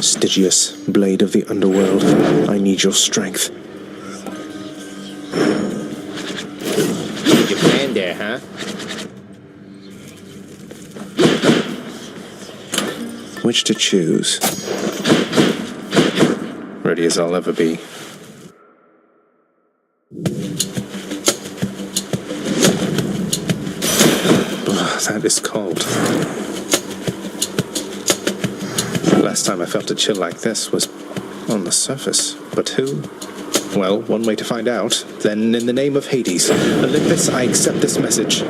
Stygius, blade of the underworld, I need your strength. Your plan there, huh? Which to choose? Ready as I'll ever be. That is cold. Last time I felt a chill like this was on the surface. But who? Well, one way to find out. Then, in the name of Hades, Olympus, I accept this message.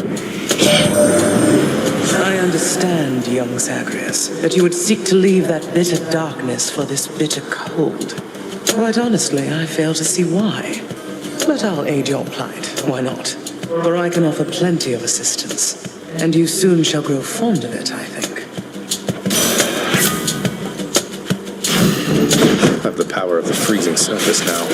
I understand, young Zagreus, that you would seek to leave that bitter darkness for this bitter cold. Quite honestly, I fail to see why. But I'll aid your plight. Why not? For I can offer plenty of assistance. And you soon shall grow fond of it, I think. I have the power of the freezing surface now.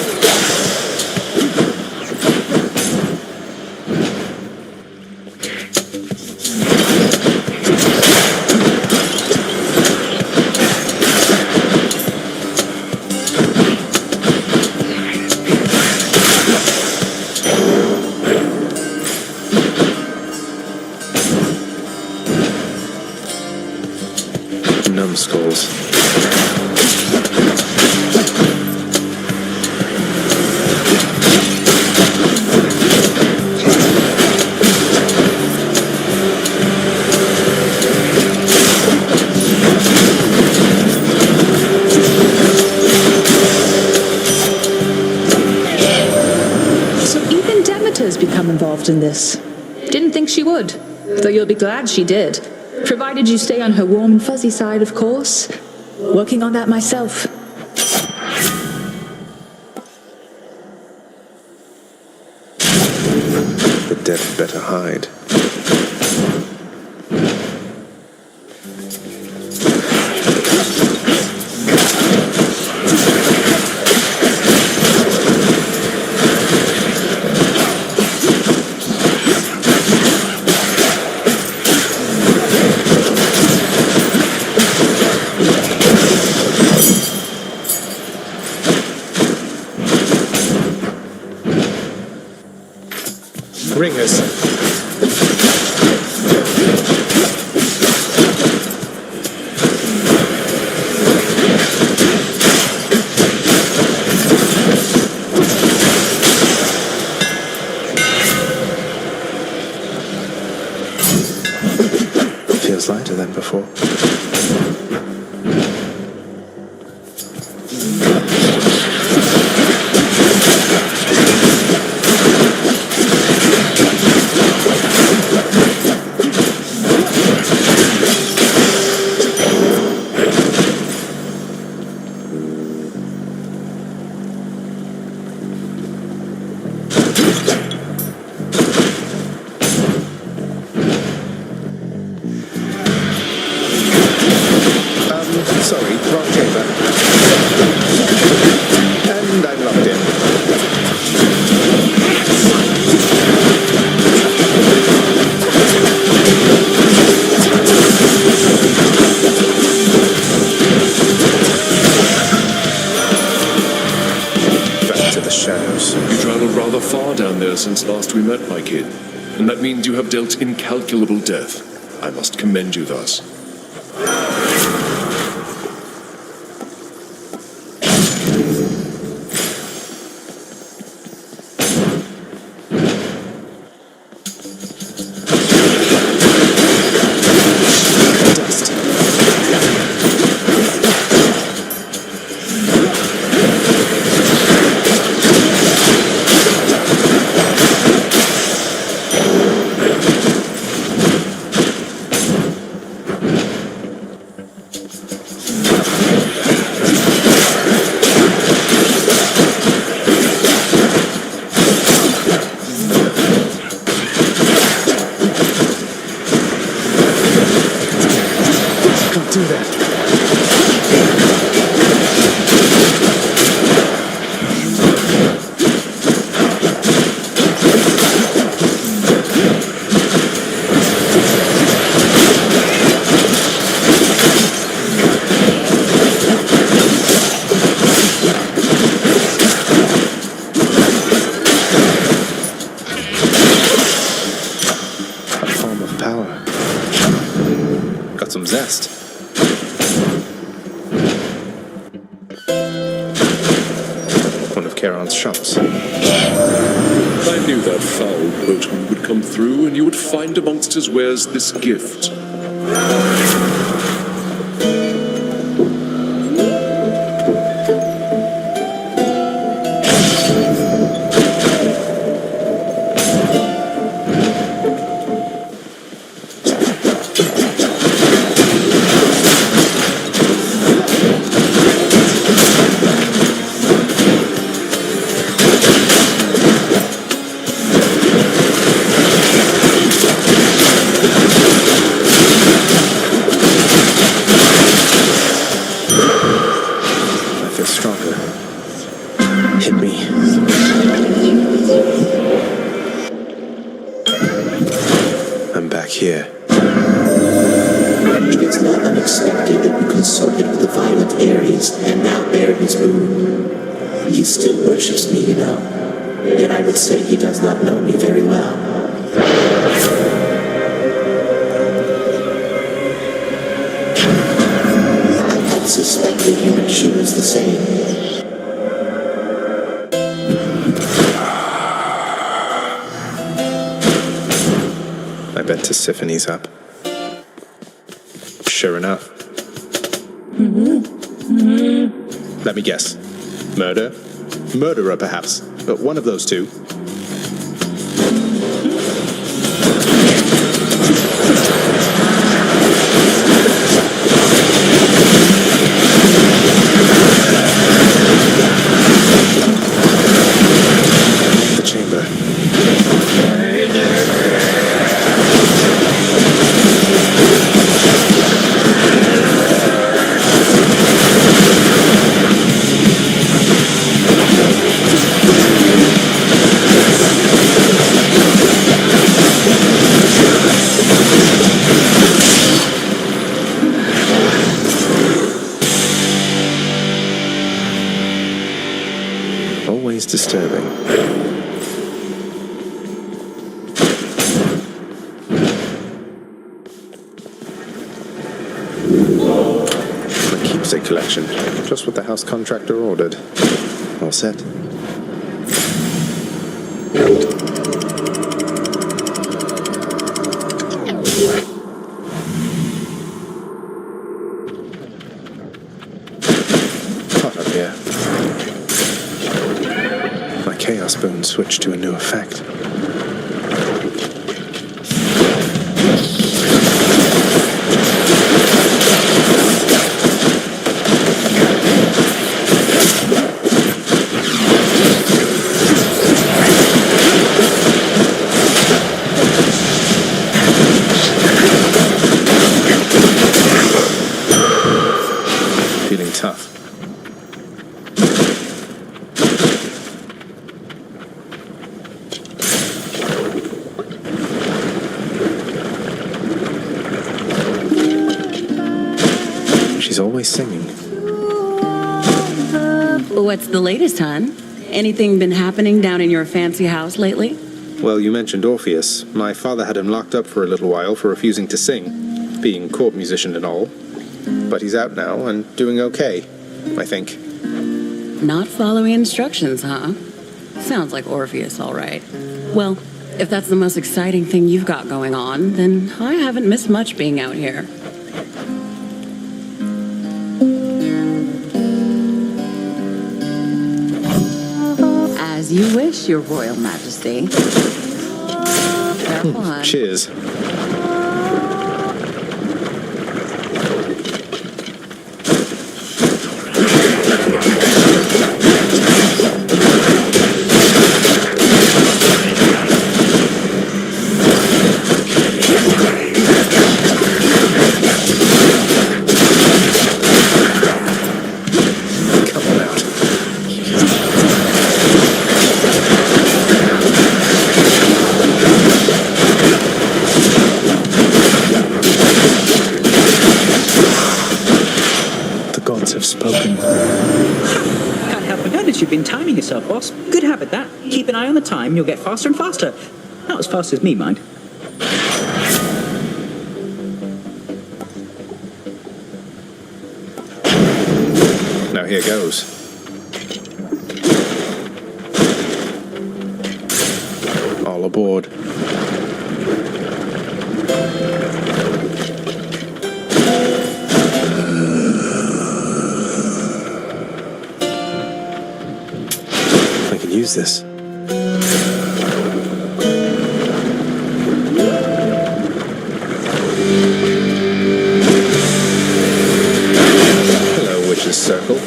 Numbskulls. So even Demeter's become involved in this. Didn't think she would, though you'll be glad she did. Provided you stay on her warm and fuzzy side, of course. Working on that myself. The dead better hide. Ringers. Feels lighter than before. Sorry, wrong chamber. And I'm locked in. Back to the shadows. You traveled rather far down there since last we met, my kid. And that means you have dealt incalculable death. I must commend you thus. Charon's shops. I knew that foul boatman would come through, and you would find amongst his wares this gift. Here. It's not unexpected that we consorted with the violent Ares and now bear his boon. He still worships me, you know. Yet I would say he does not know me very well. I had suspected he would choose the same. I bet Tissiphane's up. Sure enough. Let me guess. Murder? Murderer, perhaps. But one of those two. The chamber. Always disturbing. My keepsake collection. Just what the house contractor ordered. All set. Hot up here. My chaos boon switched to a new effect. Feeling tough. She's always singing. What's the latest, hon? Anything been happening down in your fancy house lately? Well, you mentioned Orpheus. My father had him locked up for a little while for refusing to sing, being court musician and all. But he's out now and doing okay, I think. Not following instructions, huh? Sounds like Orpheus, all right. Well, if that's the most exciting thing you've got going on, then I haven't missed much being out here. As you wish, Your Royal Majesty. Careful, hon. Cheers. Have spoken. Can't help but notice you've been timing yourself, boss. Good habit, that. Keep an eye on the time, you'll get faster and faster. Not as fast as me, mind. Now here goes. aboard. I can use this. Hello, Witch's Circle.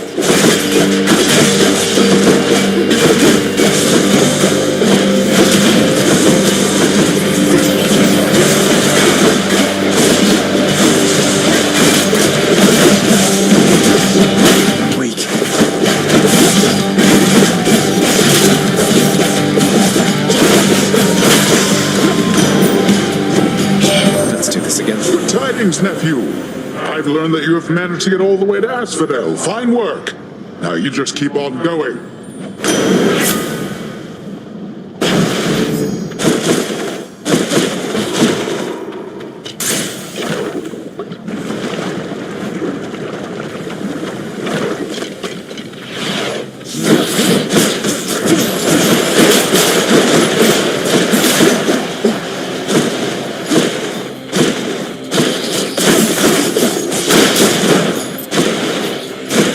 Weak. Let's do this again. Good tidings, nephew. I've learned that you have managed to get all the way to Asphodel. Fine work. Now you just keep on going.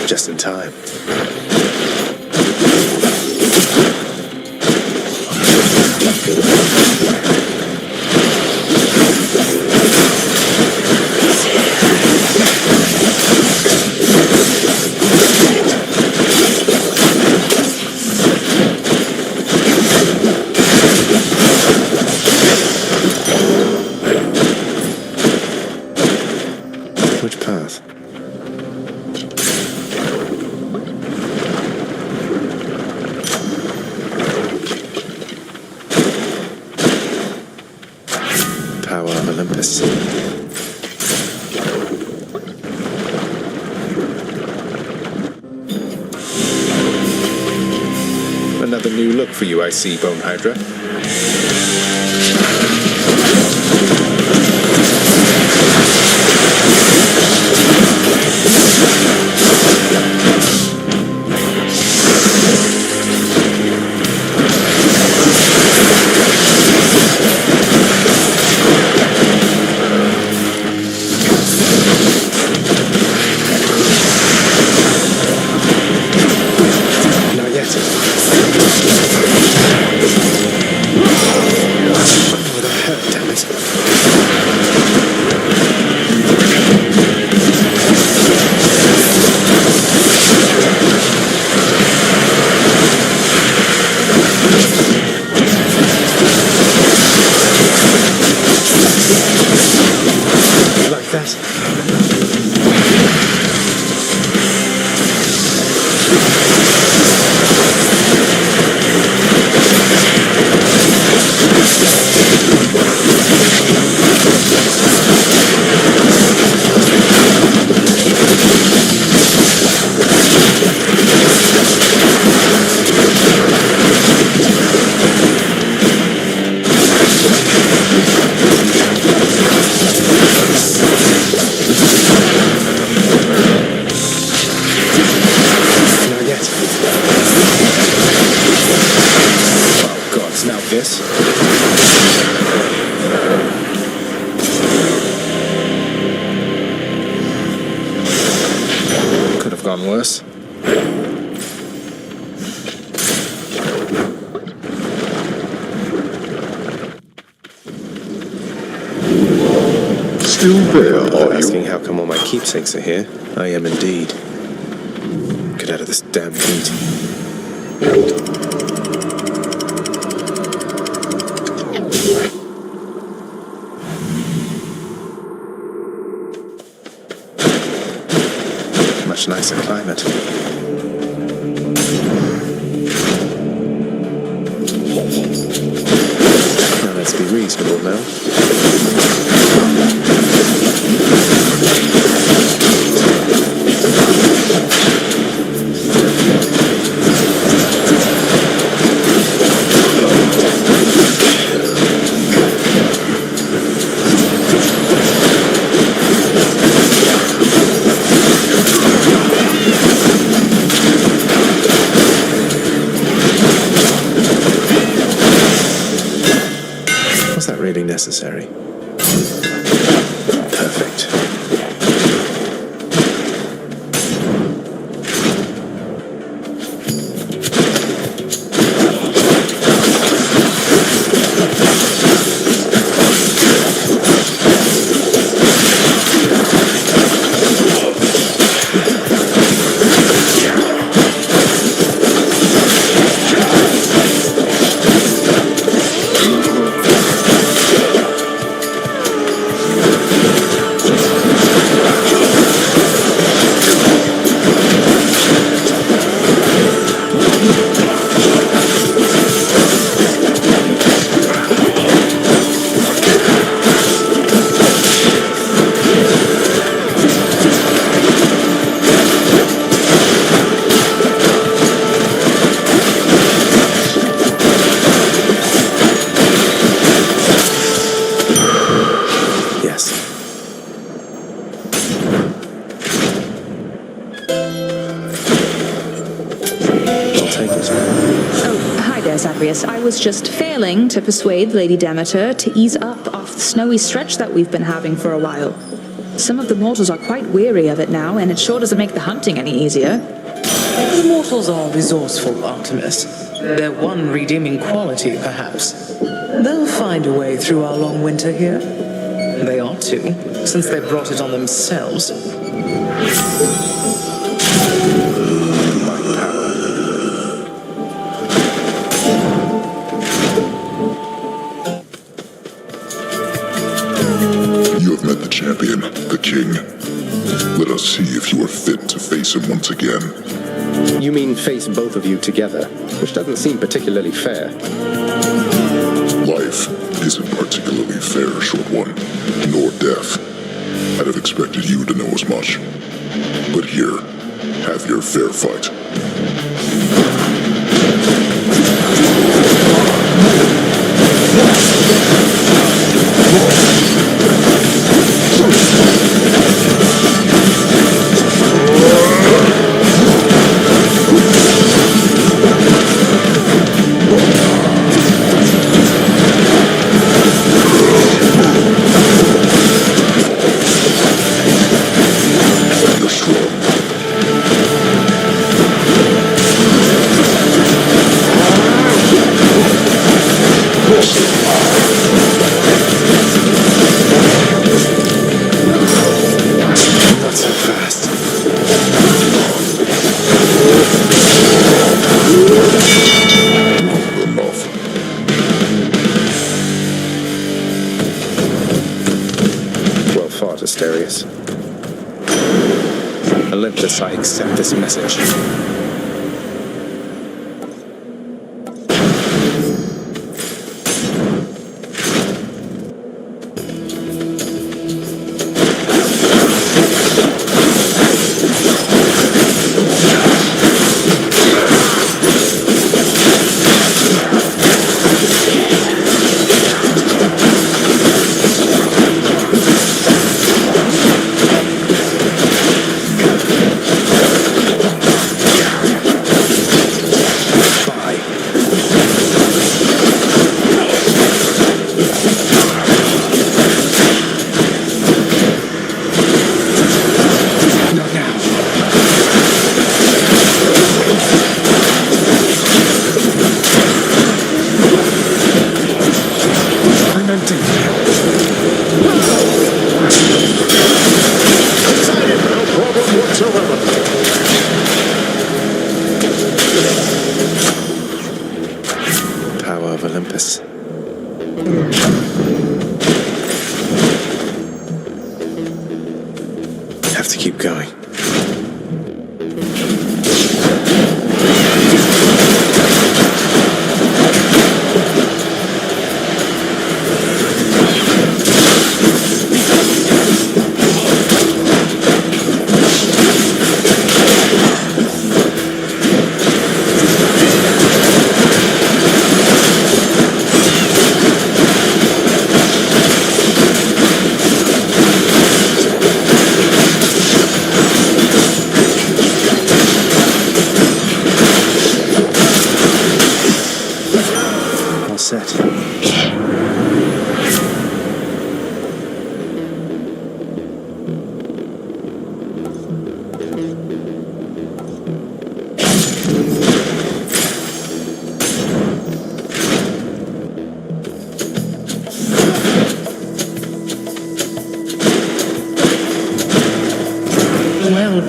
Just in time. Which path? Power of Olympus. Another new look for you, I see, Bone Hydra. Not yet. Oh, that hurt, damn it. Like that. Not yet. Oh god, it's now this. Could have gone worse. Still there, are you? Asking how come all my keepsakes are here? I am indeed. Get out of this damn heat. Much nicer climate. Now let's be reasonable now. necessary. Perfect. I was just failing to persuade Lady Demeter to ease up off the snowy stretch that we've been having for a while. Some of the mortals are quite weary of it now, and it sure doesn't make the hunting any easier. The mortals are resourceful, Artemis. Their one redeeming quality, perhaps. They'll find a way through our long winter here. They ought to, since they brought it on themselves. Champion, the king. Let us see if you are fit to face him once again. You mean face both of you together, which doesn't seem particularly fair. Life isn't particularly fair, short one, nor death. I'd have expected you to know as much. But here, have your fair fight. Olympus, I accept this message.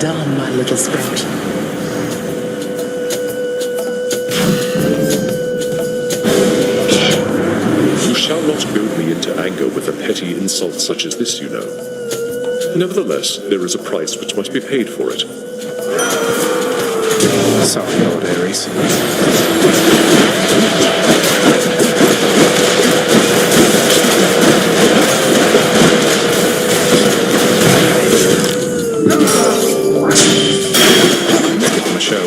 done, my little sprout. You shall not goad me into anger with a petty insult such as this, you know. Nevertheless, there is a price which must be paid for it. Sorry, Lord Ares. Give him a show.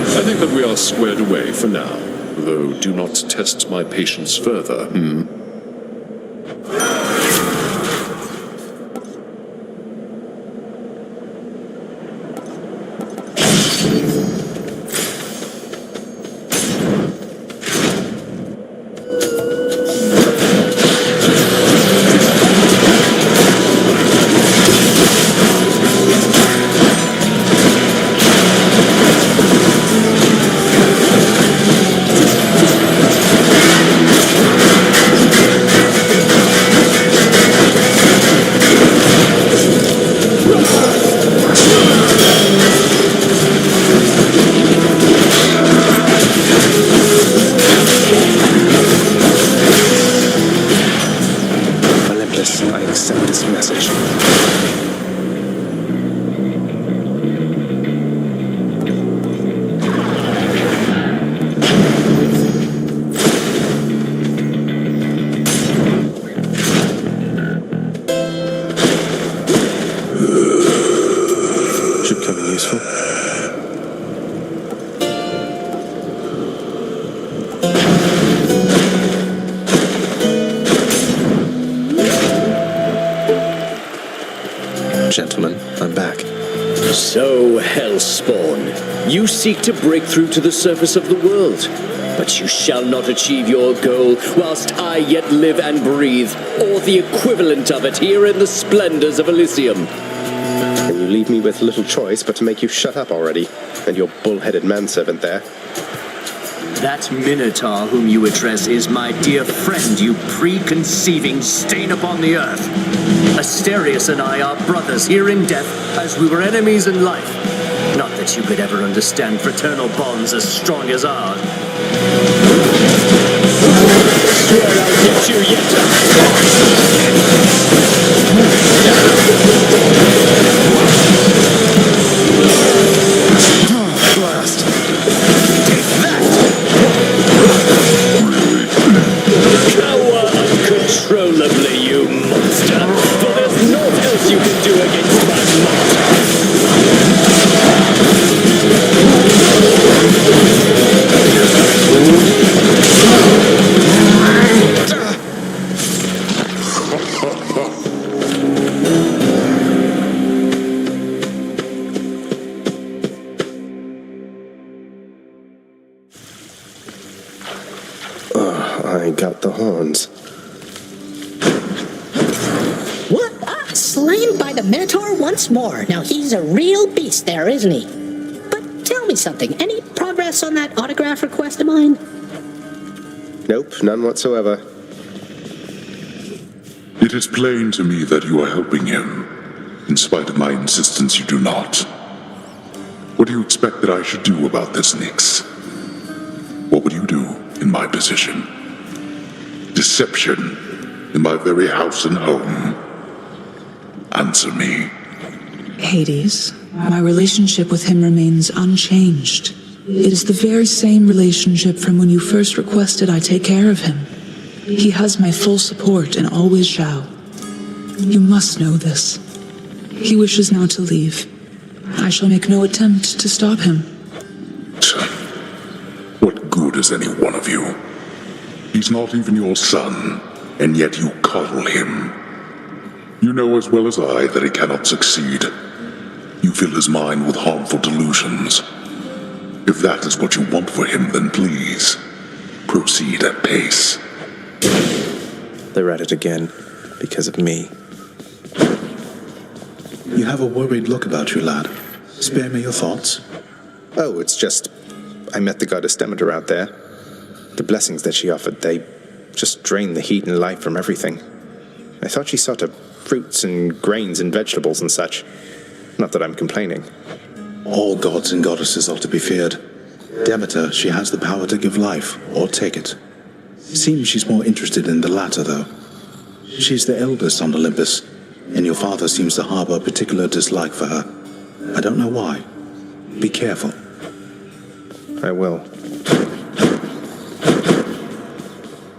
I think that we are squared away for now, though do not test my patience further, I accept this message. Should come in useful. Gentlemen, I'm back. So, Hellspawn, you seek to break through to the surface of the world, but you shall not achieve your goal whilst I yet live and breathe, or the equivalent of it here in the splendors of Elysium. And you leave me with little choice but to make you shut up already, and your bull-headed manservant there. That Minotaur whom you address is my dear friend, you preconceiving stain upon the earth. Asterius and I are brothers here in death as we were enemies in life. Not that you could ever understand fraternal bonds as strong as ours. Swear I'll get you yet. Blast! Take that! Cower uncontrollably, you monster! For there's naught else you can do against my might! I got the horns. What? Slain by the Minotaur once more. Now he's a real beast there, isn't he? But tell me something. Any progress on that autograph request of mine? Nope, none whatsoever. It is plain to me that you are helping him. In spite of my insistence, you do not. What do you expect that I should do about this, Nyx? What would you do in my position? Deception in my very house and home. Answer me. Hades, my relationship with him remains unchanged. It is the very same relationship from when you first requested I take care of him. He has my full support and always shall. You must know this. He wishes now to leave. I shall make no attempt to stop him. What good is any one of you? He's not even your son, and yet you coddle him. You know as well as I that he cannot succeed. You fill his mind with harmful delusions. If that is what you want for him, then please, proceed at pace. They're at it again, because of me. You have a worried look about you, lad. Spare me your thoughts. Oh, it's just I met the goddess Demeter out there. The blessings that she offered, they just drained the heat and life from everything. I thought she saw to fruits and grains and vegetables and such. Not that I'm complaining. All gods and goddesses are to be feared. Demeter, she has the power to give life, or take it. Seems she's more interested in the latter, though. She's the eldest on Olympus, and your father seems to harbor a particular dislike for her. I don't know why. Be careful. I will.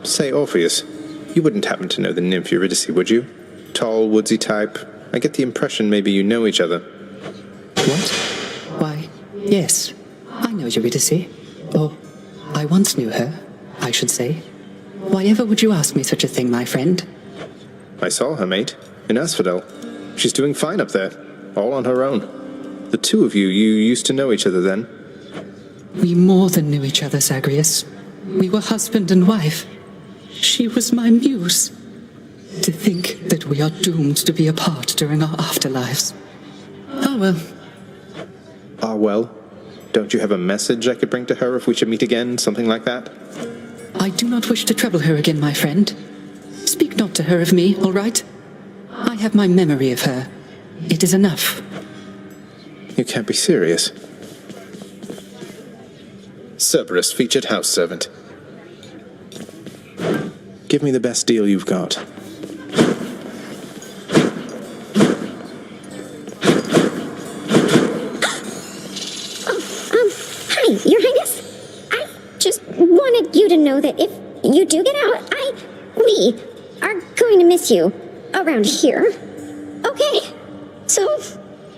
Say, Orpheus, you wouldn't happen to know the nymph Eurydice, would you? Tall, woodsy type. I get the impression maybe you know each other. What? Why, yes. I know Eurydice. Or, I once knew her, I should say. Why ever would you ask me such a thing, my friend? I saw her, mate, in Asphodel. She's doing fine up there, all on her own. The two of you used to know each other then? We more than knew each other, Zagreus. We were husband and wife. She was my muse. To think that we are doomed to be apart during our afterlives. Oh well. Ah, well. Don't you have a message I could bring to her if we should meet again, something like that? I do not wish to trouble her again, my friend. Speak not to her of me, all right? I have my memory of her. It is enough. You can't be serious. Cerberus, featured house servant. Give me the best deal you've got. Hi, Your Highness. I just wanted you to know that if you do get out, we are going to miss you around here. Okay, so,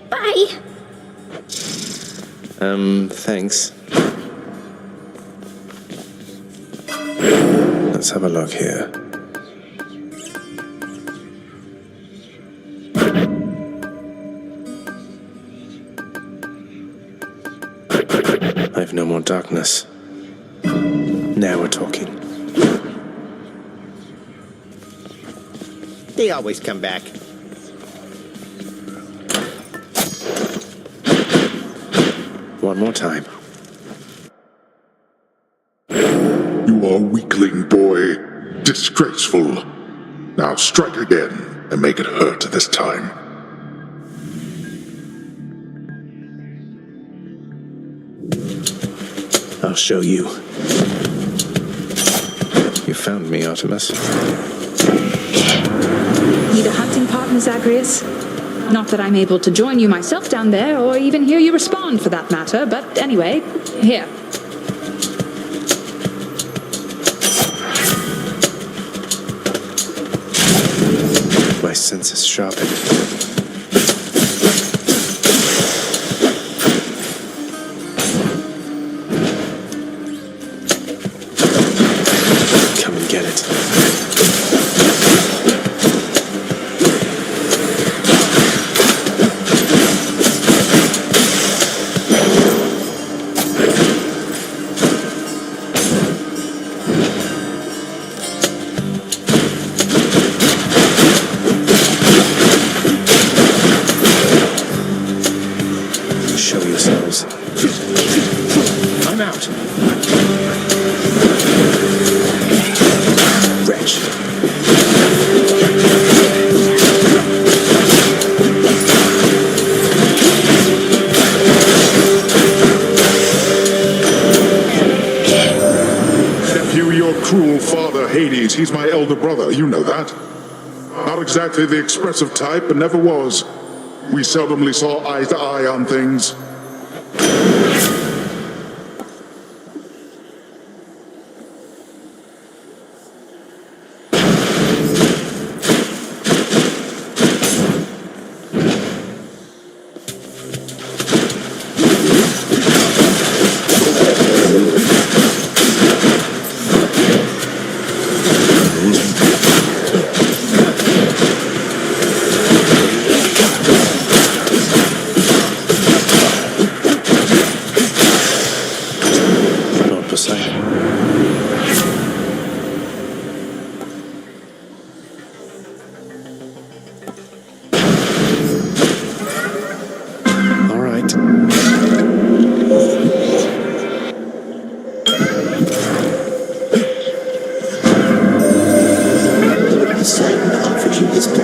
bye. Thanks. Let's have a look here. I've no more darkness. Now we're talking. They always come back. One more time. You are weakling, boy. Disgraceful. Now strike again, and make it hurt this time. I'll show you. You found me, Artemis. Need a hunting partner, Zagreus? Not that I'm able to join you myself down there, or even hear you respond for that matter, but anyway, here. My senses sharpened. Come and get it. Show yourselves. I'm out. Wretch. Nephew, your cruel father, Hades, he's my elder brother, you know that. Not exactly the expressive type, but never was. We seldomly saw eye to eye on things.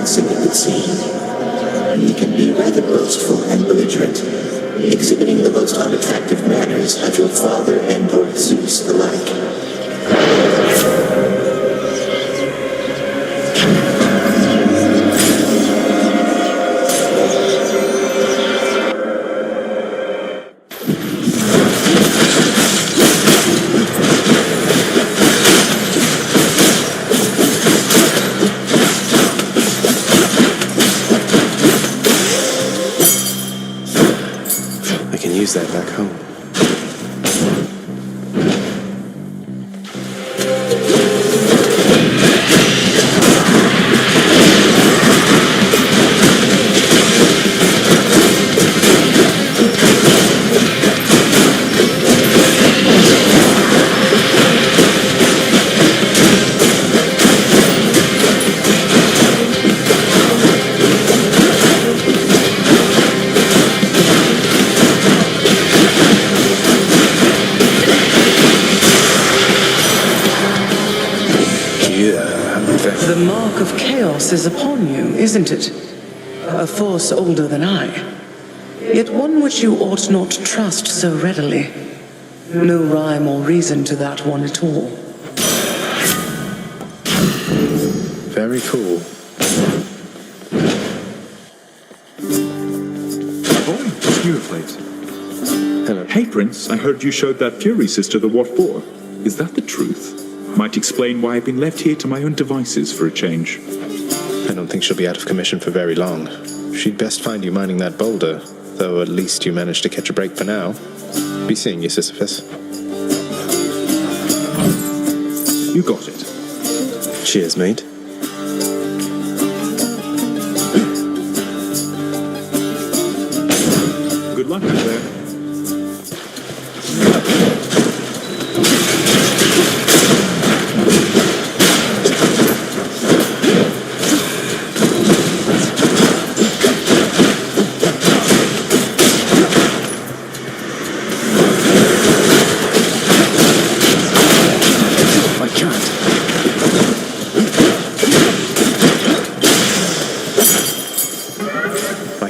convincing, it would seem. He can be rather boastful and belligerent, exhibiting the most unattractive manners of your father and Lord Zeus alike. Use that back home. The mark of chaos is upon you, isn't it? A force older than I. Yet one which you ought not trust so readily. No rhyme or reason to that one at all. Very cool. Oh, it's you, please. Hello. Hey, Prince, I heard you showed that Fury sister the what for. Is that the truth? Might explain why I've been left here to my own devices for a change. I don't think she'll be out of commission for very long. She'd best find you mining that boulder, though at least you managed to catch a break for now. Be seeing you, Sisyphus. You got it. Cheers, mate. Good luck out there.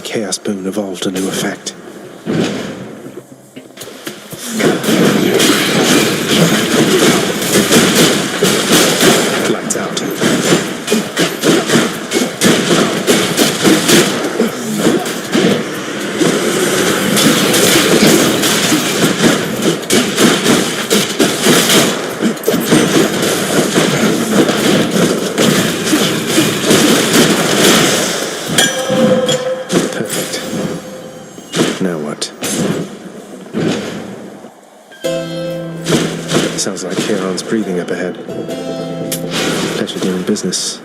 Chaos Boon evolved a new effect. Lights out. Now what? Sounds like Charon's breathing up ahead. Pleasure doing business.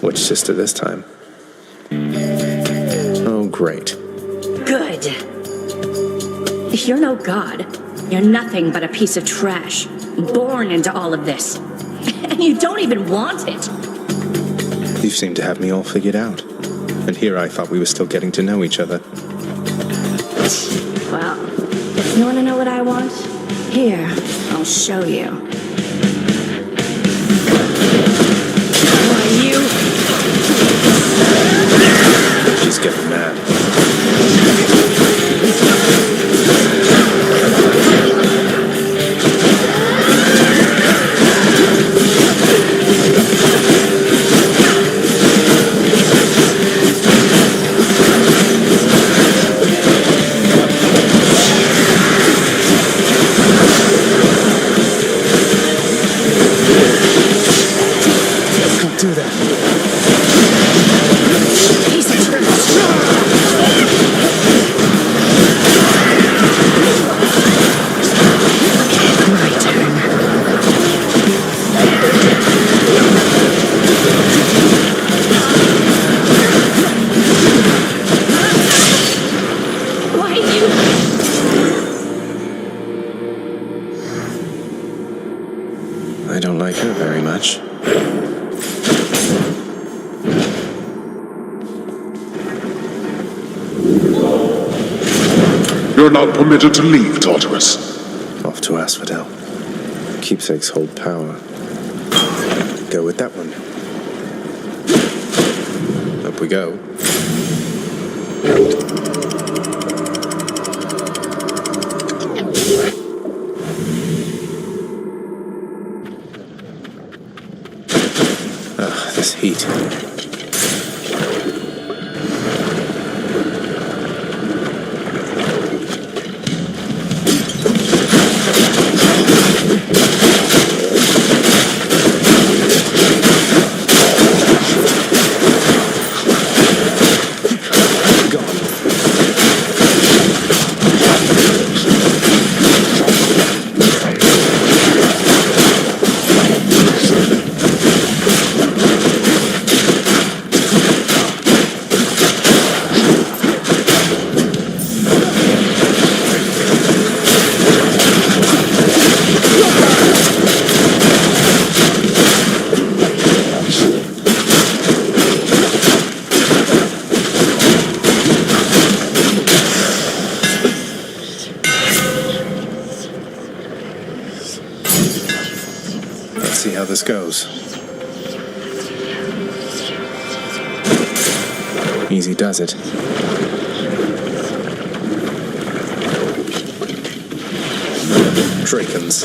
Which sister this time? Oh, great. Good. If you're no god, you're nothing but a piece of trash, born into all of this. And you don't even want it. You seem to have me all figured out. And here I thought we were still getting to know each other. Well, you want to know what I want? Here, I'll show you. Why, you... She's getting mad. fight you. I don't like her very much. You're not permitted to leave, Tartarus. Off to Asphodel. Keepsakes hold power. Go with that one. Up we go. This heat. See how this goes. Easy does it. Drakens.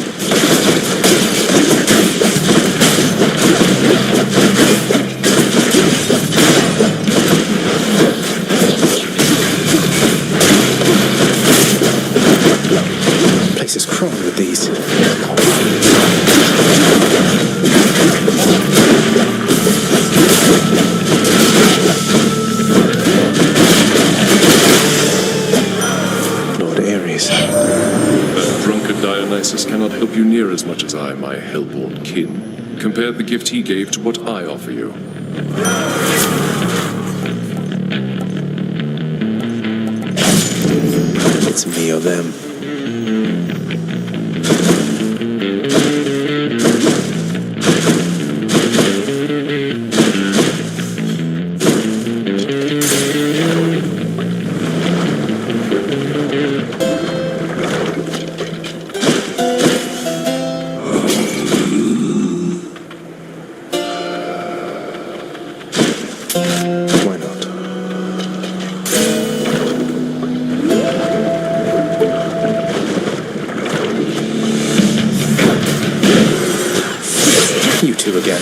Place is crawling with these. Dionysus cannot help you near as much as I, my hellborn kin. Compare the gift he gave to what I offer you. It's me or them. Why not? You two again.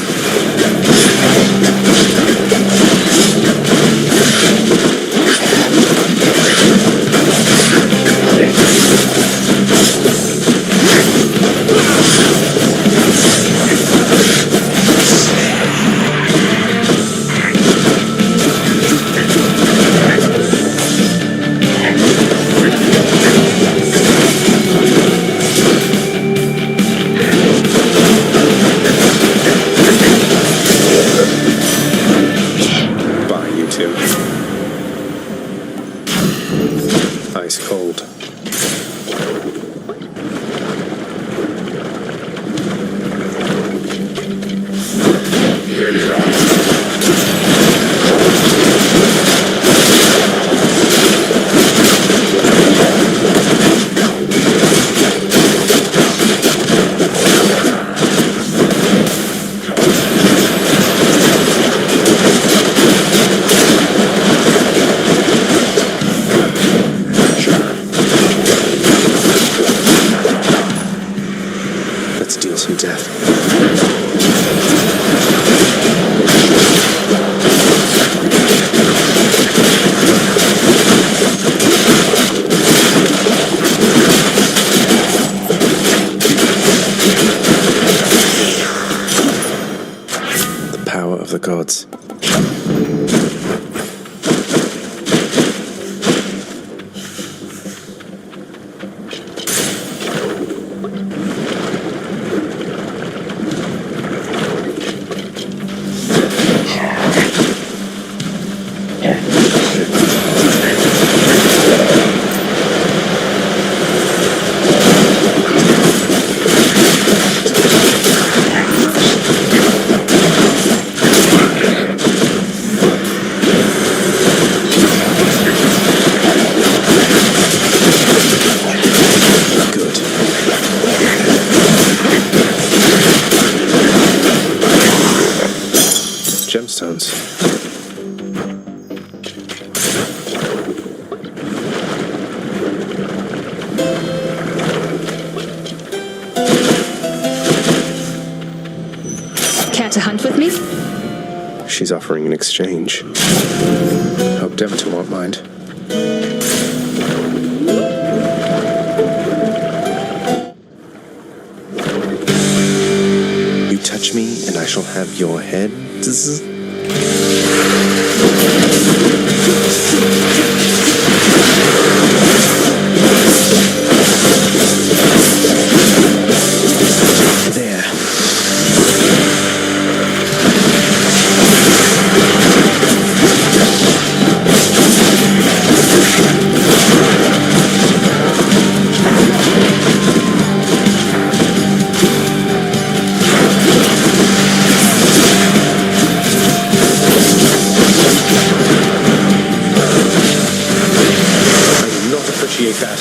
Ice cold. she's offering in exchange. Hope Demeter won't mind. You touch me, and I shall have your head. There. I do not appreciate that.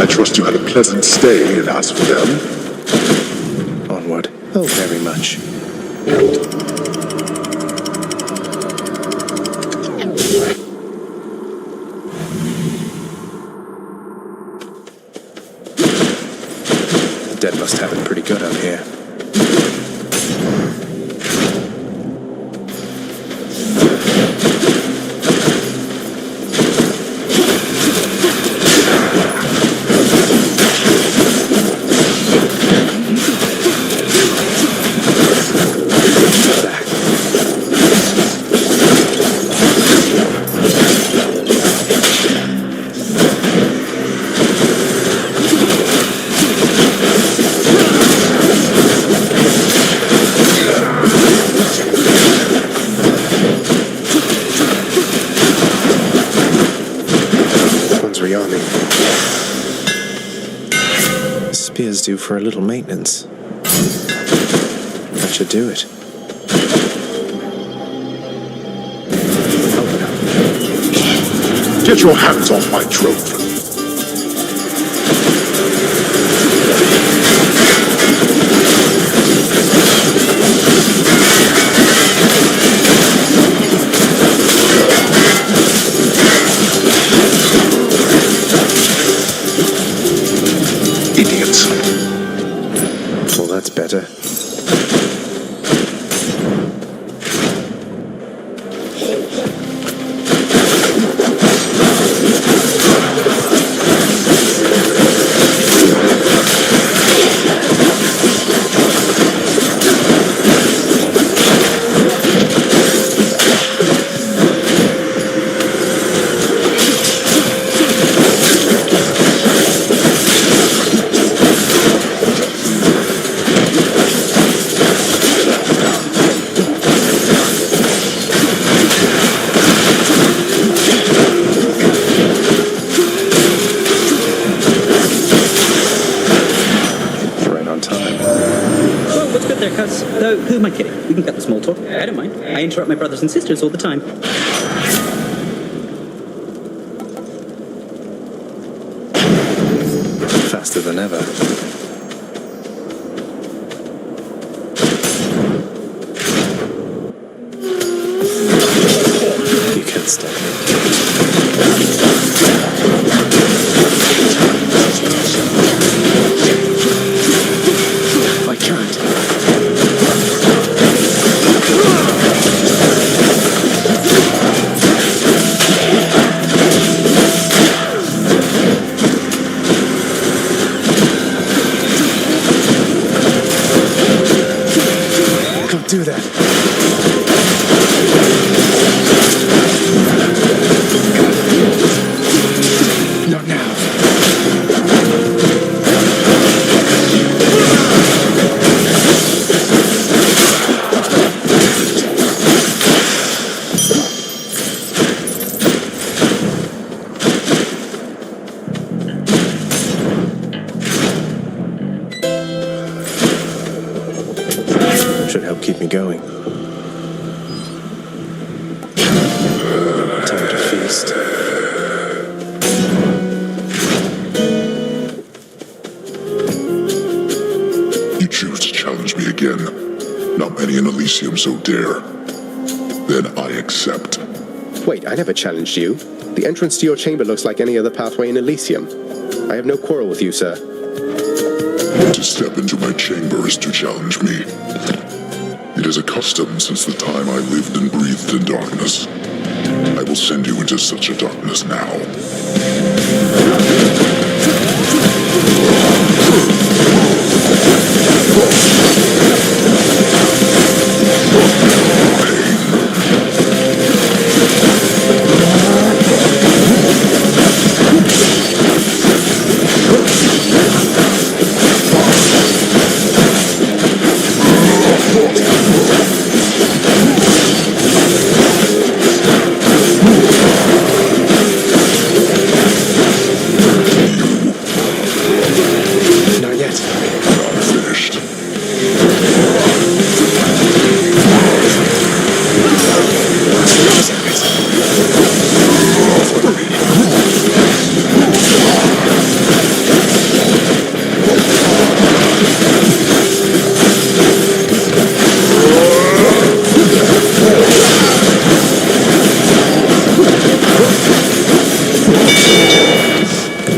I trust you had a pleasant stay in Asphodel. Onward. Oh, very much. The dead must have it pretty good out here. Spear's due for a little maintenance. That should do it. Get your hands off my trophy. Well, that's better. Though, who am I kidding? We can cut the small talk. I don't mind. I interrupt my brothers and sisters all the time. Faster than ever. Not now. Should help keep me going. Time to feast. You choose to challenge me again. Not many in Elysium so dare. Then I accept. Wait, I never challenged you. The entrance to your chamber looks like any other pathway in Elysium. I have no quarrel with you, sir. To step into my chamber is to challenge me. It is a custom since the time I lived and breathed in darkness. I will send you into such a darkness now.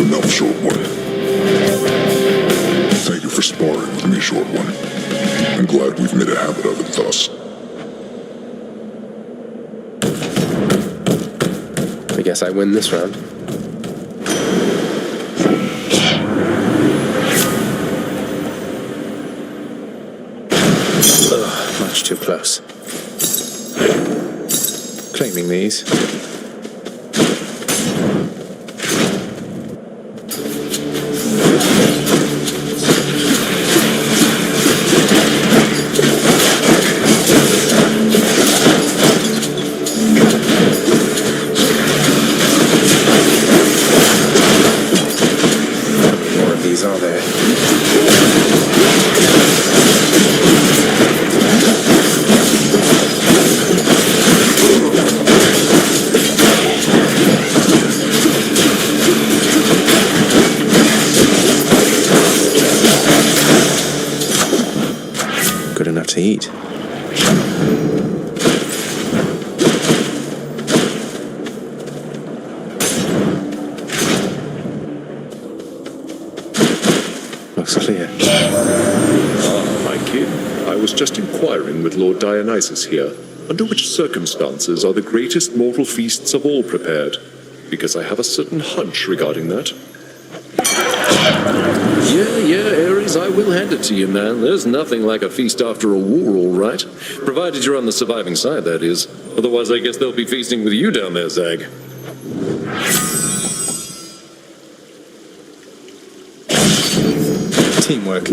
Enough, short one. Thank you for sparring with me, short one. I'm glad we've made a habit of it thus. I guess I win this round. Ugh, much too close. Claiming these. Are there? Good enough to eat. Looks clear. Ah, my kid. I was just inquiring with Lord Dionysus here. Under which circumstances are the greatest mortal feasts of all prepared? Because I have a certain hunch regarding that. Yeah, Ares, I will hand it to you, man. There's nothing like a feast after a war, all right. Provided you're on the surviving side, that is. Otherwise, I guess they'll be feasting with you down there, Zag. Teamwork.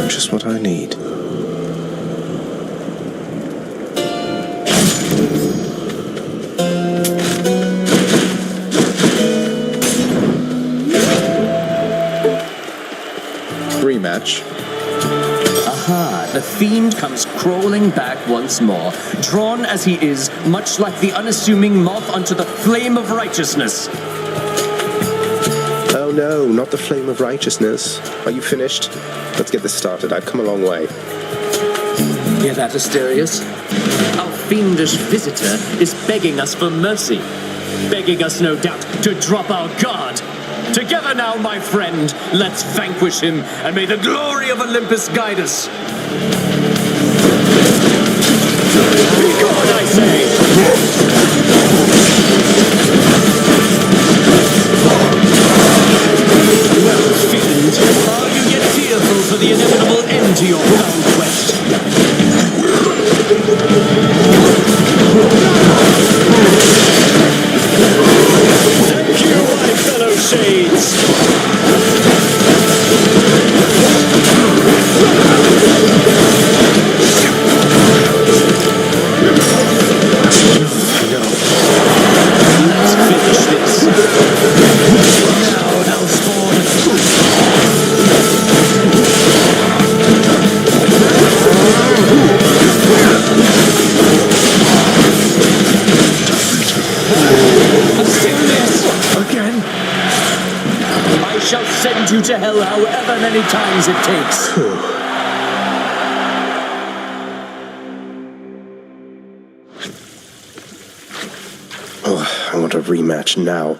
Just what I need. Rematch. Aha, the fiend comes crawling back once more, drawn as he is, much like the unassuming moth unto the flame of righteousness. Oh no, not the flame of righteousness. Are you finished? Let's get this started. I've come a long way. Hear that, Asterius? Our fiendish visitor is begging us for mercy. Begging us, no doubt, to drop our guard. Together now, my friend, let's vanquish him, and may the glory of Olympus guide us. Be gone, I say! Well, fiend, are you yet fearful for the inevitable end to your foul quest? Thank you, my fellow shades! Let's finish this. Now, Elsborn. Again? I shall send you to hell however many times it takes. Oh, I want a rematch now.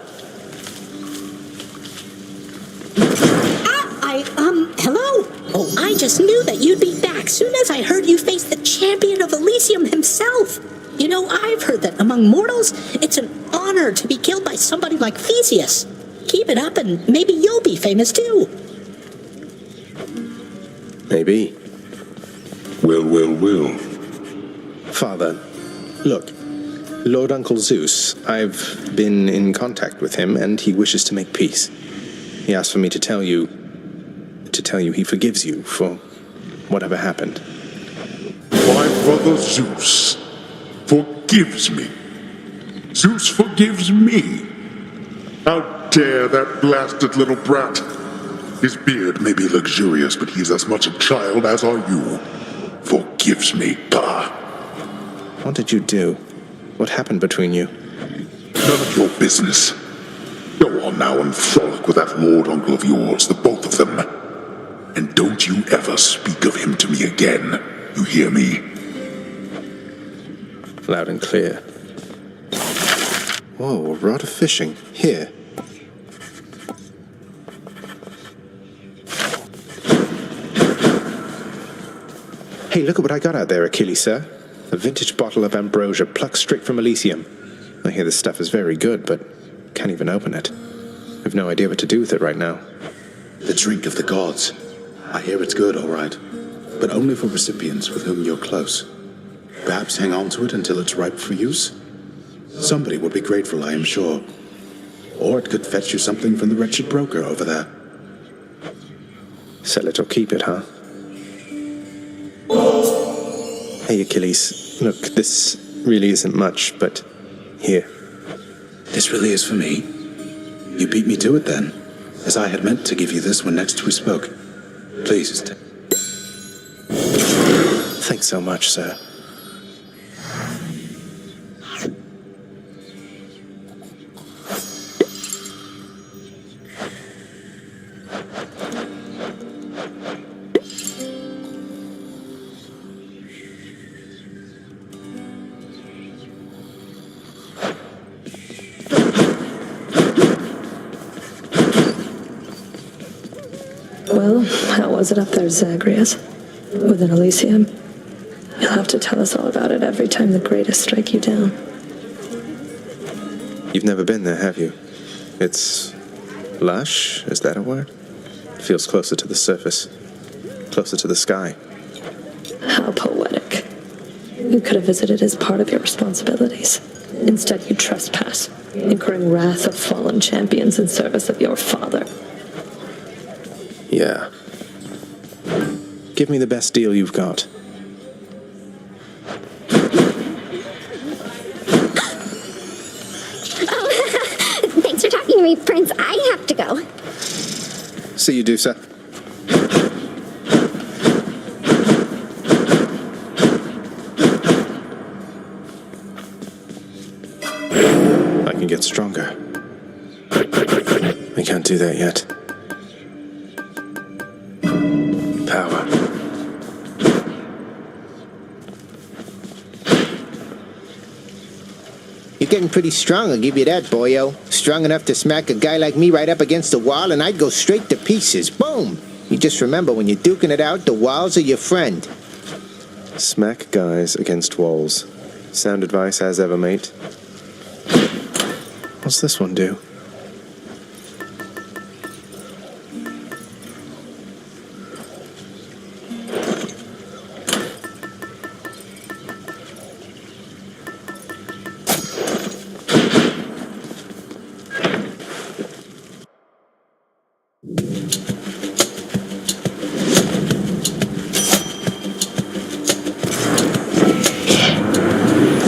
Hello? Oh, I just knew that you'd be back soon as I heard you face the champion of Elysium himself. You know, I've heard that among mortals, it's an honor to be killed by somebody like Theseus. Keep it up and maybe you'll be famous too. Maybe. Well. Father, look. Lord Uncle Zeus, I've been in contact with him, and he wishes to make peace. He asked for me to tell you he forgives you for whatever happened. My brother Zeus forgives me. Zeus forgives me. How dare that blasted little brat? His beard may be luxurious, but he's as much a child as are you. Forgives me, bah. What did you do? What happened between you? None of your business. Go on now and frolic with that lord uncle of yours, the both of them. And don't you ever speak of him to me again. You hear me? Loud and clear. Whoa, a rod of fishing. Here. Hey, look at what I got out there, Achilles, sir. A vintage bottle of ambrosia plucked straight from Elysium. I hear this stuff is very good, but can't even open it. I've no idea what to do with it right now. The drink of the gods. I hear it's good, all right. But only for recipients with whom you're close. Perhaps hang on to it until it's ripe for use? Somebody would be grateful, I am sure. Or it could fetch you something from the wretched broker over there. Sell it or keep it, huh? Hey, Achilles. Look, this really isn't much, but here. This really is for me? You beat me to it then, as I had meant to give you this when next we spoke. Please. Thanks so much, sir. Well, how was it up there, Zagreus? Within Elysium? You'll have to tell us all about it every time the greatest strike you down. You've never been there, have you? It's lush, is that a word? It feels closer to the surface, closer to the sky. How poetic. You could have visited as part of your responsibilities. Instead, you trespass, incurring wrath of fallen champions in service of your father. Yeah. Give me the best deal you've got. Thanks for talking to me, Prince. I have to go. See you, Dusa. can get stronger. I can't do that yet. Power. You're getting pretty strong, I'll give you that, boyo. Strong enough to smack a guy like me right up against the wall and I'd go straight to pieces. Boom! You just remember, when you're duking it out, the walls are your friend. Smack guys against walls. Sound advice as ever, mate. What's this one do?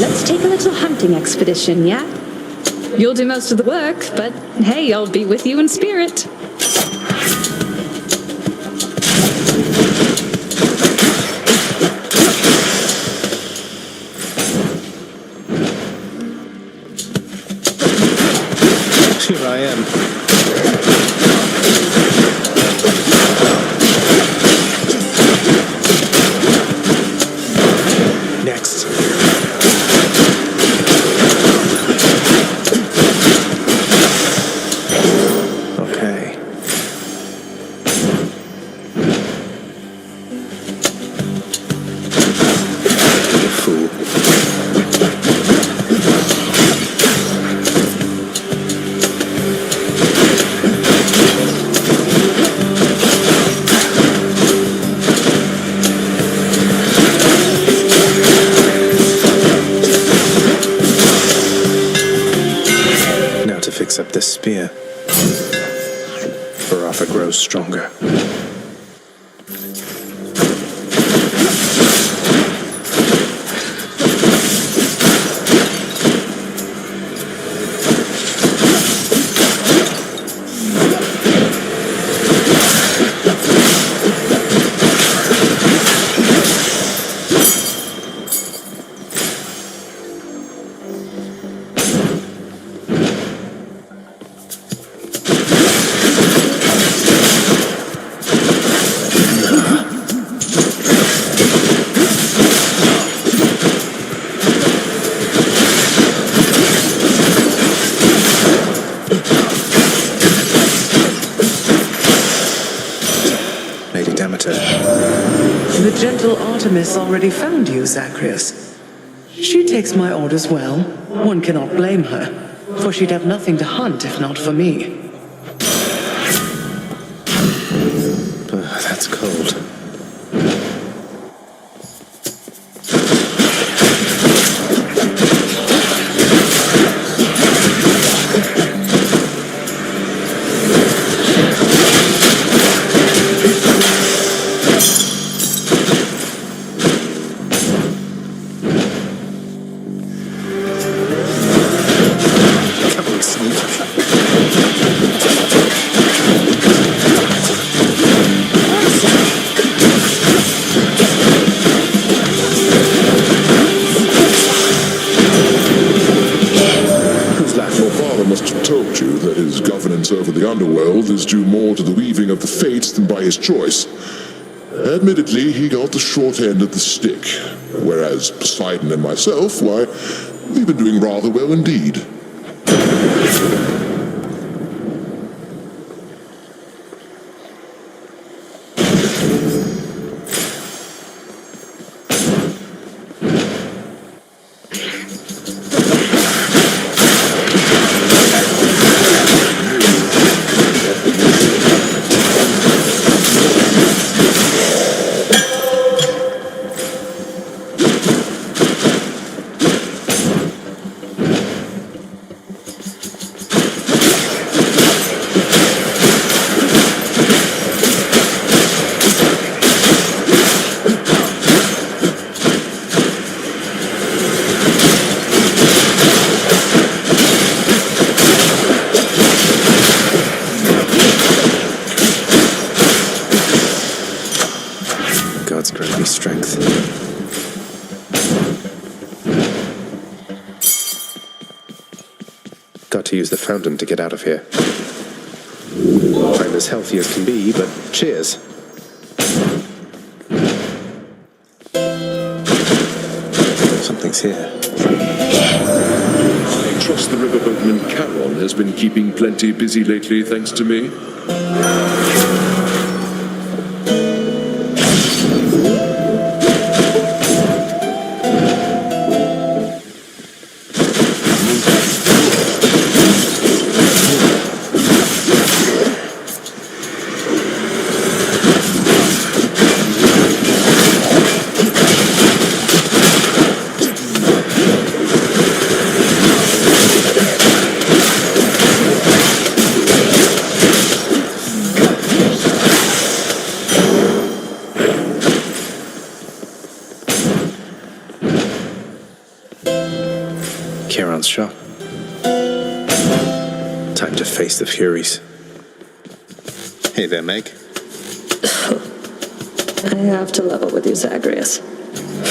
Let's take a little hunting expedition, yeah? You'll do most of the work, but hey, I'll be with you in spirit. Here I am. Next. Okay. You fool. Now to fix up this spear. Baraka grows stronger. Lady Demeter. The gentle Artemis already found you, Zagreus. She takes my orders well. One cannot blame her, for she'd have nothing to hunt if not for me. That's cold. Come on, sneak. Your father must have told you that his governance over the underworld is due more to the weaving of the fates than by his choice. Admittedly, he got the short end of the stick, whereas Poseidon and myself, why, we've been doing rather well indeed. Got to use the fountain to get out of here. I'm as healthy as can be, but cheers. Something's here. I trust the riverboatman Charon has been keeping plenty busy lately, thanks to me. Charon's shop. Time to face the Furies. Hey there, Meg. I have to level with you, Zagreus.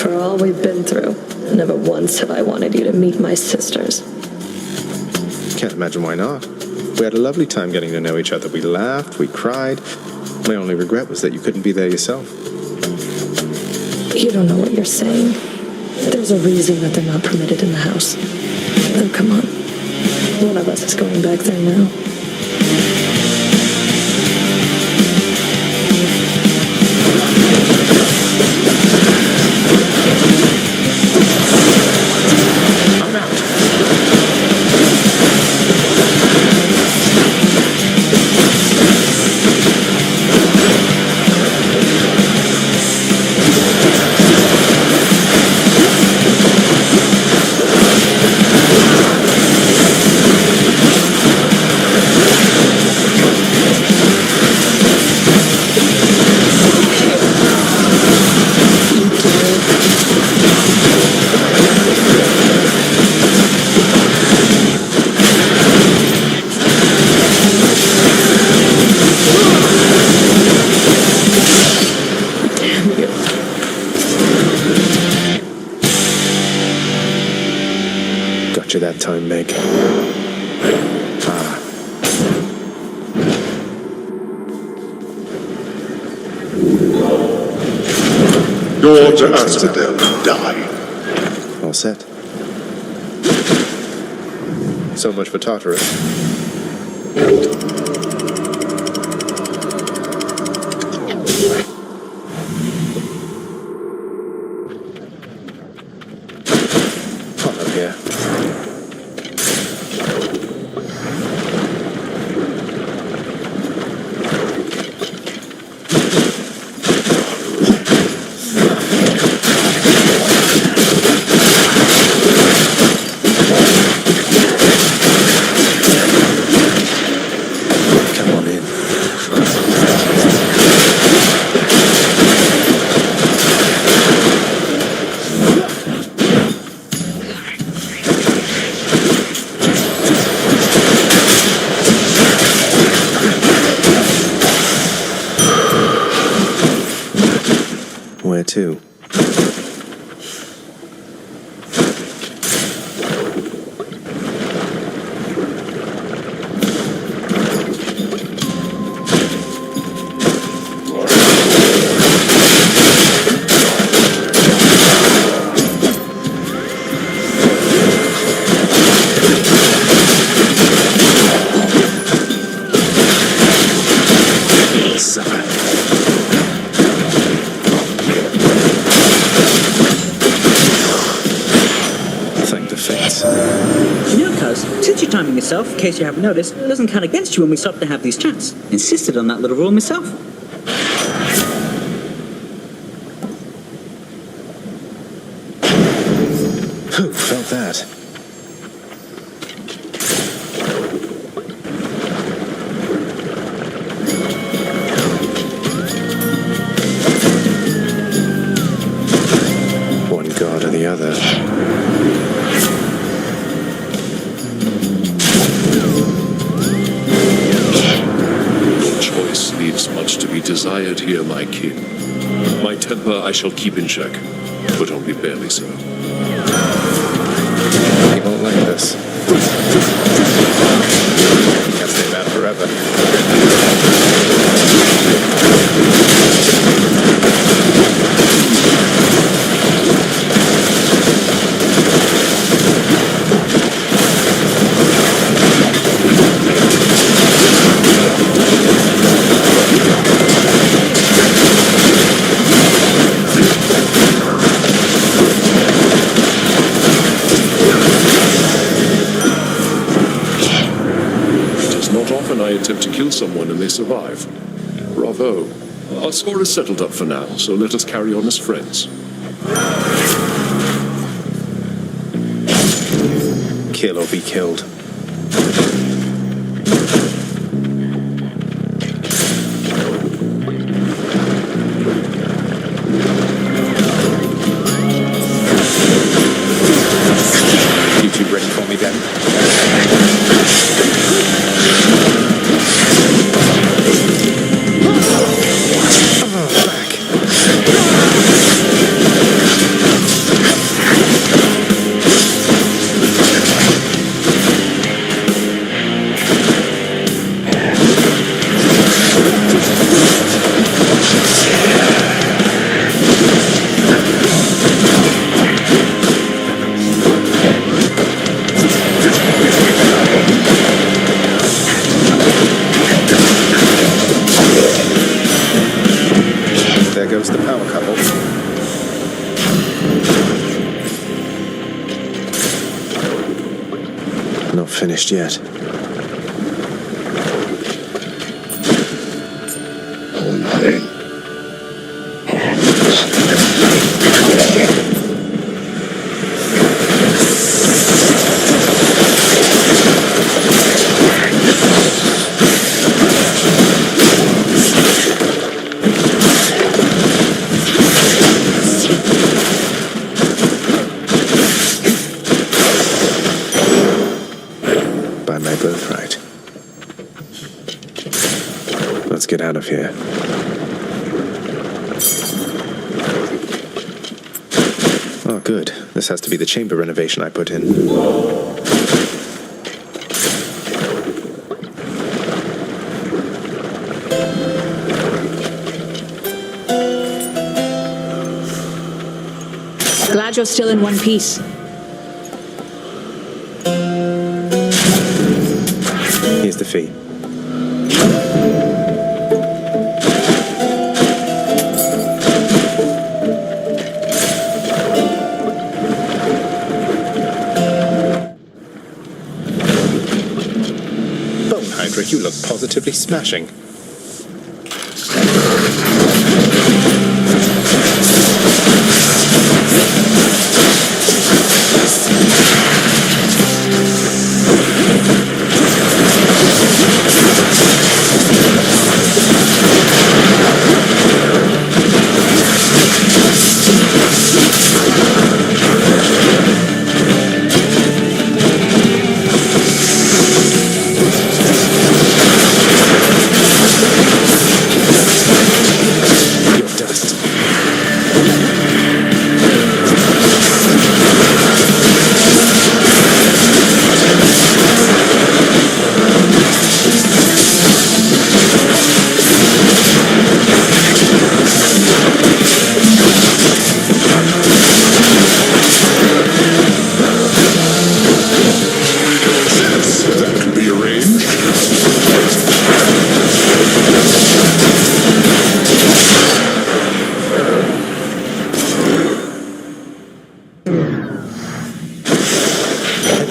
For all we've been through, never once have I wanted you to meet my sisters. Can't imagine why not. We had a lovely time getting to know each other. We laughed, we cried. My only regret was that you couldn't be there yourself. You don't know what you're saying. There's a reason that they're not permitted in the house. Oh, come on. One of us is going back there now. Gotcha that time, Meg. Go to Asphodel and die. All set. So much for Tartarus. Follow here. Where to? Since you're timing yourself, in case you haven't noticed, it doesn't count against you when we stop to have these chats. Insisted on that little rule myself. Who felt that? One god or the other. Leaves much to be desired here, my kin. My temper I shall keep in check, but only barely so. He won't like this. attempt to kill someone and they survive. Bravo. Our score is settled up for now, so let us carry on as friends. Kill or be killed. You two ready for me then? There goes the power couple. Not finished yet. By my birthright. Let's get out of here. Oh, good. This has to be the chamber renovation I put in. Glad you're still in one piece. Here's the fee. Bone Hydra, you look positively smashing.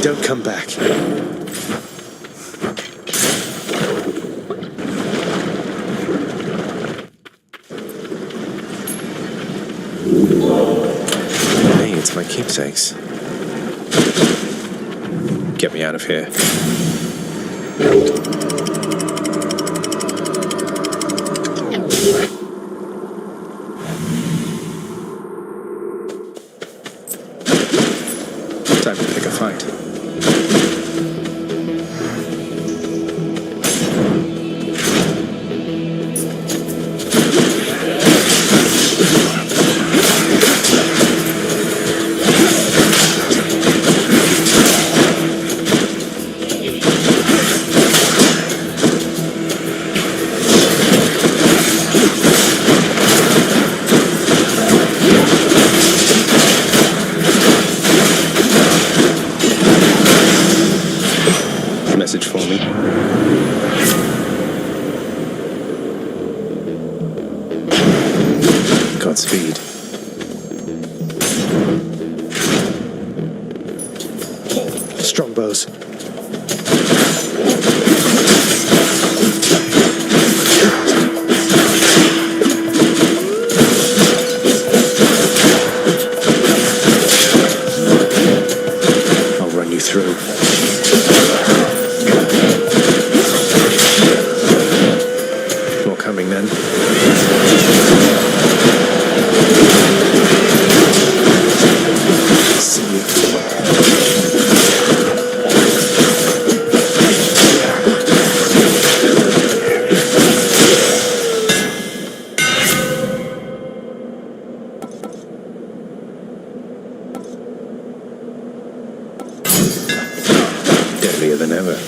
Don't come back. Hey, it's my keepsakes. Get me out of here. Time to pick a fight. Message for me. Godspeed. Strongbows. you through. More coming then. See you. Deadlier than ever.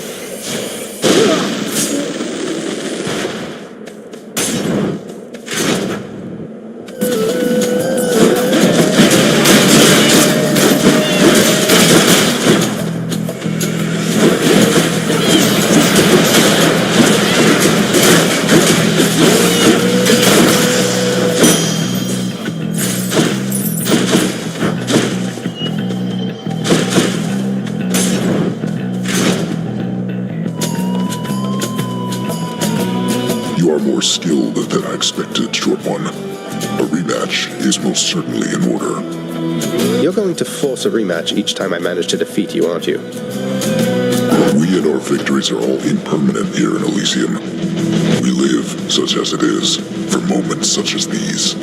You are more skilled than I expected, Short One. A rematch is most certainly in order. You're going to force a rematch each time I manage to defeat you, aren't you? We and our victories are all impermanent here in Elysium. We live, such as it is, for moments such as these.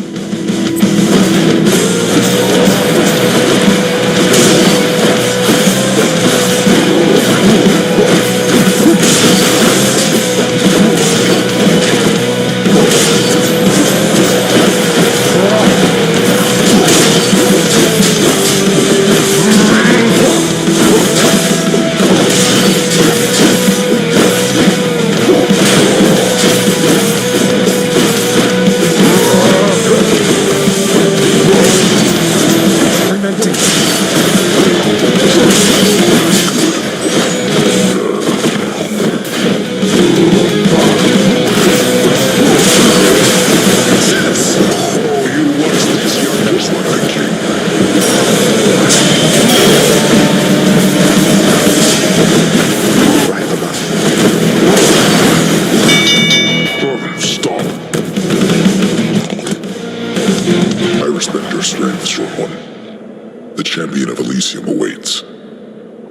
Champion of Elysium awaits.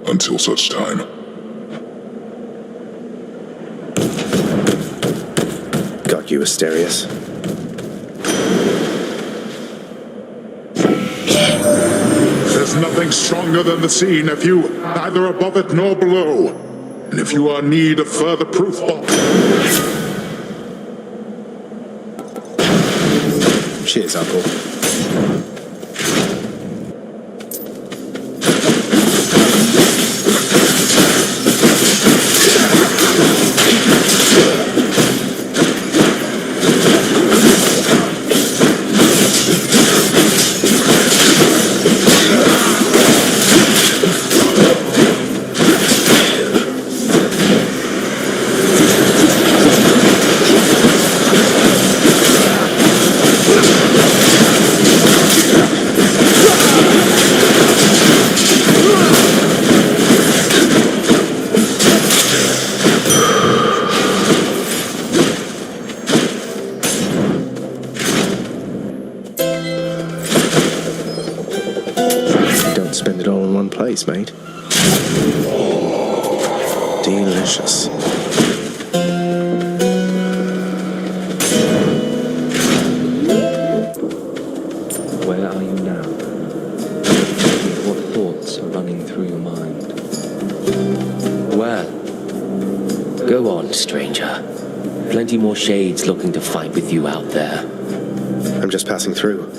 Until such time. Got you, Asterius. There's nothing stronger than the sea, nephew, neither above it nor below. And if you are in need of further proof, Cheers, Uncle. Spend it all in one place, mate. Delicious. Where are you now? What thoughts are running through your mind? Well, go on, stranger. Plenty more shades looking to fight with you out there. I'm just passing through.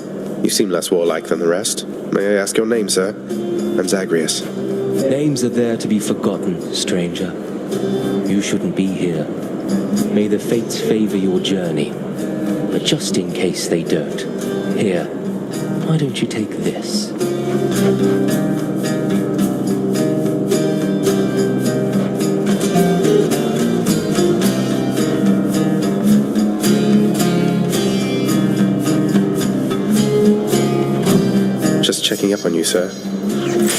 You seem less warlike than the rest. May I ask your name, sir? I'm Zagreus. Names are there to be forgotten, stranger. You shouldn't be here. May the fates favor your journey. But just in case they don't, here, why don't you take this? Just checking up on you, sir.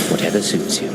Whatever suits you.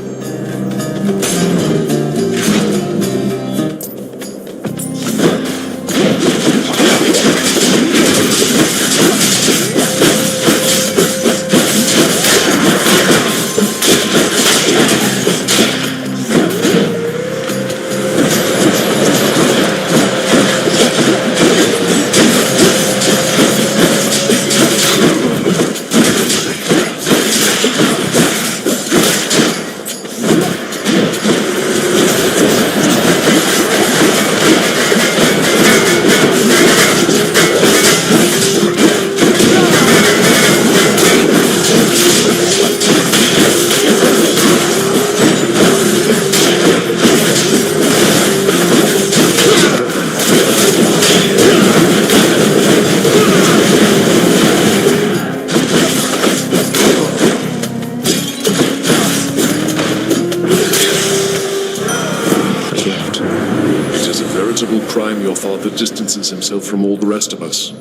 your father distances himself from all the rest of us.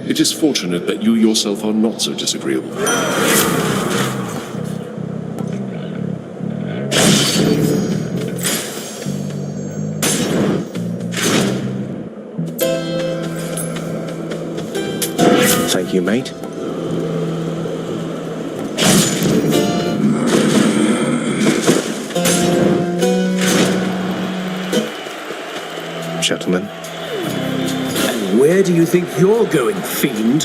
It is fortunate that you yourself are not so disagreeable. Thank you, mate. Gentlemen. And where do you think you're going, fiend?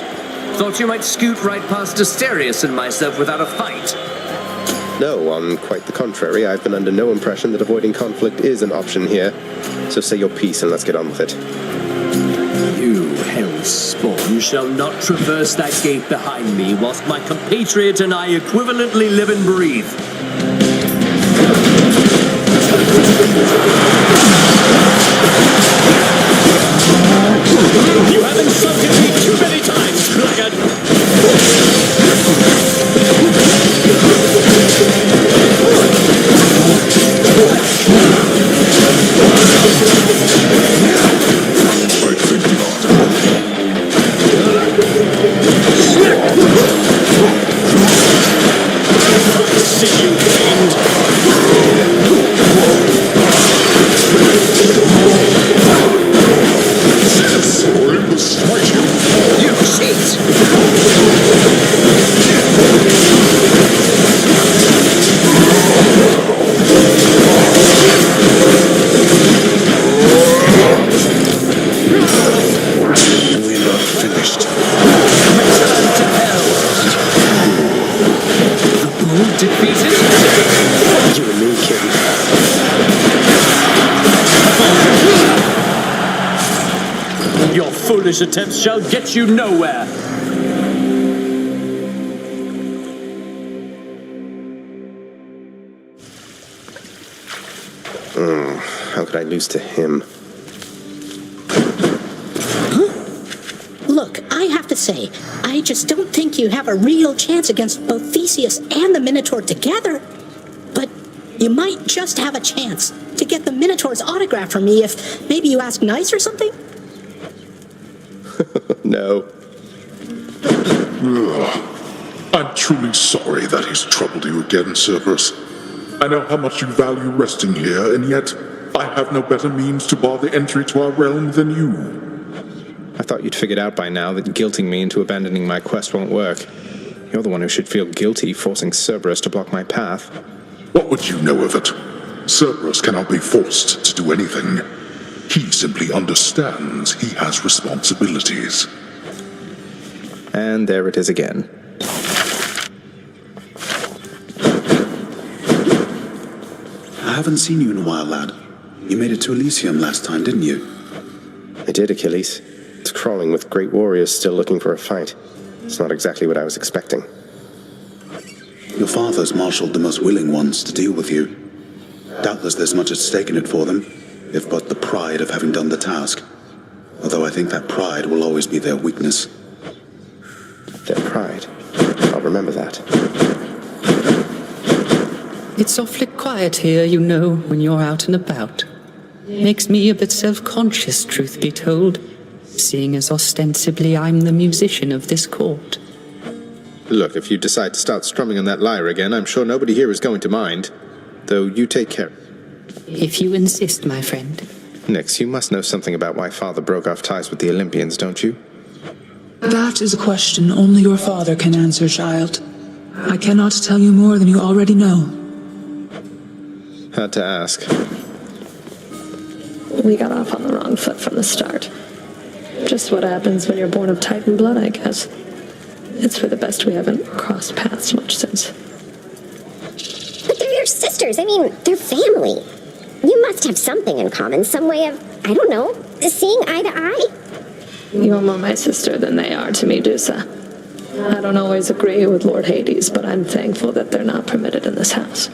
Thought you might scoot right past Asterius and myself without a fight. No, on quite the contrary. I've been under no impression that avoiding conflict is an option here. So say your piece and let's get on with it. You, hell's spawn, shall not traverse that gate behind me whilst my compatriot and I equivalently live and breathe. You have insulted me too many times, blackguard! See you, fiend! You We're not finished. return to hell! The bull defeated? You and me, kid. Your foolish attempts shall get you nowhere! How could I lose to him? Look, I have to say, I just don't think you have a real chance against both Theseus and the Minotaur together. But you might just have a chance to get the Minotaur's autograph from me if maybe you ask nice or something. No. I'm truly sorry that he's troubled you again, Cerberus. I know how much you value resting here, and yet I have no better means to bar the entry to our realm than you. I thought you'd figured out by now that guilting me into abandoning my quest won't work. You're the one who should feel guilty forcing Cerberus to block my path. What would you know of it? Cerberus cannot be forced to do anything. He simply understands he has responsibilities. And there it is again. I haven't seen you in a while, lad. You made it to Elysium last time, didn't you? I did, Achilles. It's crawling with great warriors still looking for a fight. It's not exactly what I was expecting. Your father's marshaled the most willing ones to deal with you. Doubtless there's much at stake in it for them, if but the pride of having done the task. Although I think that pride will always be their weakness. Their pride? I'll remember that. It's awfully quiet here, you know, when you're out and about. Makes me a bit self-conscious, truth be told, seeing as ostensibly I'm the musician of this court. Look, if you decide to start strumming on that lyre again, I'm sure nobody here is going to mind. Though you take care. If you insist, my friend. Nyx, you must know something about why Father broke off ties with the Olympians, don't you? That is a question only your father can answer, child. I cannot tell you more than you already know. Had to ask. We got off on the wrong foot from the start. Just what happens when you're born of Titan blood, I guess. It's for the best we haven't crossed paths much since. But they're your sisters. I mean, they're family. You must have something in common, some way of, I don't know, seeing eye to eye? You're more my sister than they are to Medusa. I don't always agree with Lord Hades, but I'm thankful that they're not permitted in this house.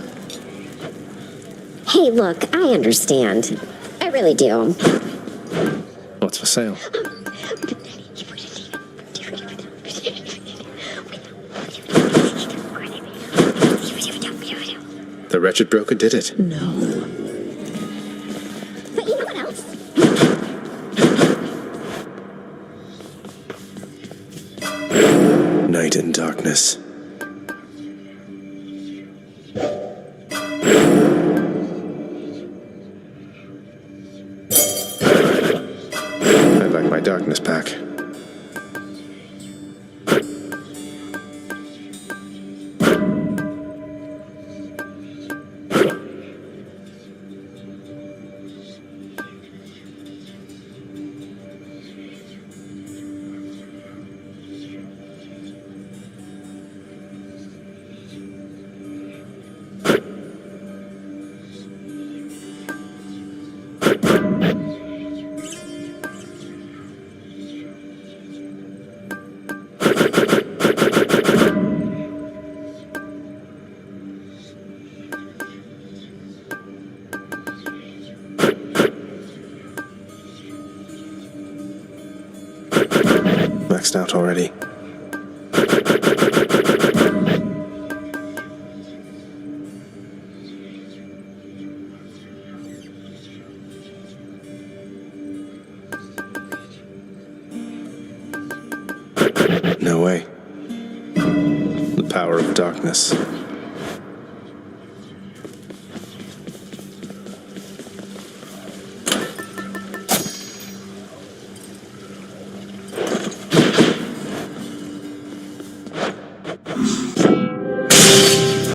Hey, look, I understand. I really do. What's for sale? The wretched broker did it. No. But you know what else? night in darkness. I'd like my darkness back. Maxed out already. No way. The power of darkness.